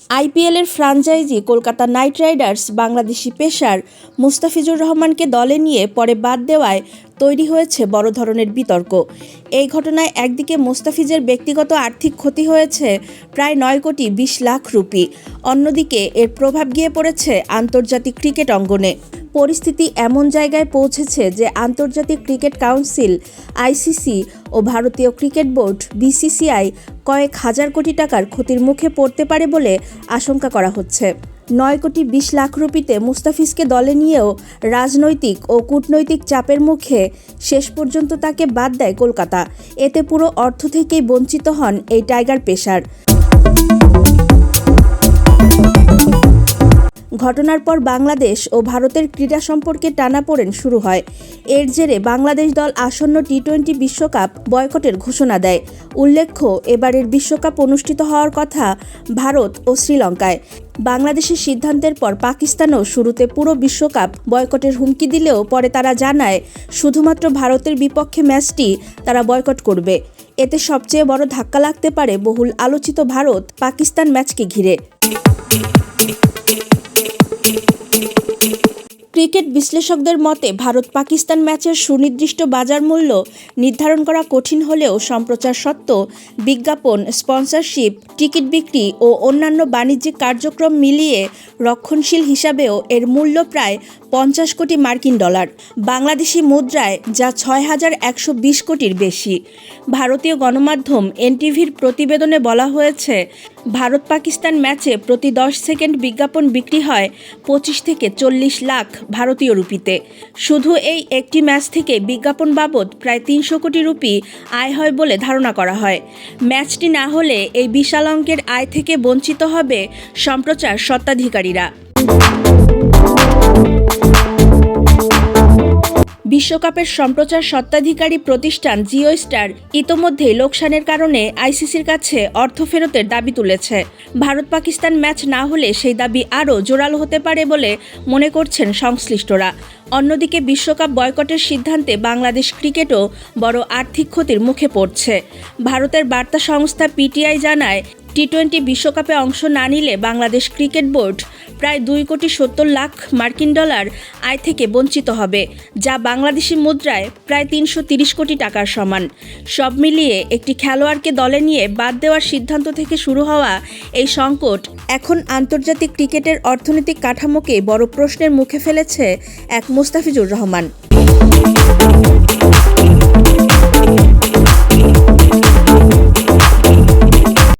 আইপিএলের franchise Kolkata night Riders Bangladeshi pacer Mustafizur রহমানকে দলে নিয়ে পরে বাদ দেওয়ায় তৈরি হয়েছে বড় ধরনের বিতর্ক। এই ঘটনায় একদিকে মুস্তাফিজের ব্যক্তিগত আর্থিক ক্ষতি হয়েছে প্রায় 9 কোটি 20 লাখ রুপি, অন্যদিকে এর প্রভাব গিয়ে পড়েছে আন্তর্জাতিক ক্রিকেট অঙ্গনে। পরিস্থিতি এমন জায়গায় পৌঁছেছে যে আন্তর্জাতিক ক্রিকেট কাউন্সিল আইসিসি ও ভারতীয় ক্রিকেট বোর্ড বিসিসিআই কয়েক হাজার কোটি টাকার ক্ষতির মুখে পড়তে পারে বলে আশঙ্কা করা হচ্ছে। 9 কোটি 20 লাখ রুপিতে মুস্তাফিজকে দলে নিয়েও রাজনৈতিক ও কূটনৈতিক চাপের মুখে শেষ পর্যন্ত তাকে বাদ দেয় কলকাতা। এতে পুরো অর্থ থেকেই বঞ্চিত হন এই টাইগার পেসার। ঘটনার পর বাংলাদেশ ও ভারতের ক্রীড়া সম্পর্কে টানাপোড়েন শুরু হয়। এর জেরে বাংলাদেশ দল আসন্ন টি-20 বিশ্বকাপ বয়কটের ঘোষণা দেয়। উল্লেখ্য, এবারের বিশ্বকাপ অনুষ্ঠিত হওয়ার কথা ভারত ও শ্রীলঙ্কায়। বাংলাদেশের সিদ্ধান্তের পর পাকিস্তানও শুরুতে পুরো বিশ্বকাপ বয়কটের হুমকি দিলেও পরে তারা জানায় শুধুমাত্র ভারতের বিপক্ষে ম্যাচটি তারা বয়কট করবে। এতে সবচেয়ে বড় ধাক্কা লাগতে পারে বহুল আলোচিত ভারত পাকিস্তান ম্যাচকে ঘিরে। ক্রিকেট বিশ্লেষকদের মতে ভারত পাকিস্তান ম্যাচের সুনির্দিষ্ট বাজার মূল্য নির্ধারণ করা কঠিন হলেও সম্প্রচার সত্ত্ব, বিজ্ঞাপন, স্পন্সরশিপ, টিকিট বিক্রি ও অন্যান্য বাণিজ্যিক কার্যক্রম মিলিয়ে রক্ষণশীল হিসাবেও এর মূল্য প্রায় 50 কোটি মার্কিন ডলার, বাংলাদেশি মুদ্রায় যা 6120 কোটির বেশি। ভারতীয় গণমাধ্যম এনটিভির প্রতিবেদনে বলা হয়েছে, ভারত পাকিস্তান ম্যাচে প্রতি 10 সেকেন্ড বিজ্ঞাপন বিক্রি হয় 25 থেকে 40 লাখ ভারতীয় রুপিতে। শুধু এই একটি ম্যাচ থেকে বিজ্ঞাপন বাবদ প্রায় 300 কোটি রুপি আয় হয় বলে ধারণা করা হয়। ম্যাচটি না হলে এই বিশাল অঙ্কের আয় থেকে বঞ্চিত হবে সম্প্রচার স্বত্বাধিকারীরা। বিশ্বকাপের সম্প্রচার স্বত্বাধিকারী প্রতিষ্ঠান জিও স্টার ইতোমধ্যেই লোকসানের কারণে আইসিসির কাছে অর্থ ফেরতের দাবি তুলেছে। ভারত পাকিস্তান ম্যাচ না হলে সেই দাবি আরও জোরালো হতে পারে বলে মনে করছেন সংশ্লিষ্টরা। অন্যদিকে বিশ্বকাপ বয়কটের সিদ্ধান্তে বাংলাদেশ ক্রিকেটও বড় আর্থিক ক্ষতির মুখে পড়ছে। ভারতের বার্তা সংস্থা পিটিআই জানায়, টি-20 বিশ্বকাপে অংশ না নিলে বাংলাদেশ ক্রিকেট বোর্ড প্রায় 2 কোটি 70 লাখ মার্কিন ডলার আয় থেকে বঞ্চিত হবে, যা বাংলাদেশি মুদ্রায় প্রায় 330 কোটি টাকার সমান। সব মিলিয়ে একটি খেলোয়াড়কে দলে নিয়ে বাদ দেওয়ার সিদ্ধান্ত থেকে শুরু হওয়া এই সংকট এখন আন্তর্জাতিক ক্রিকেটের অর্থনৈতিক কাঠামোকে বড় প্রশ্নের মুখে ফেলেছে এক মুস্তাফিজুর রহমান।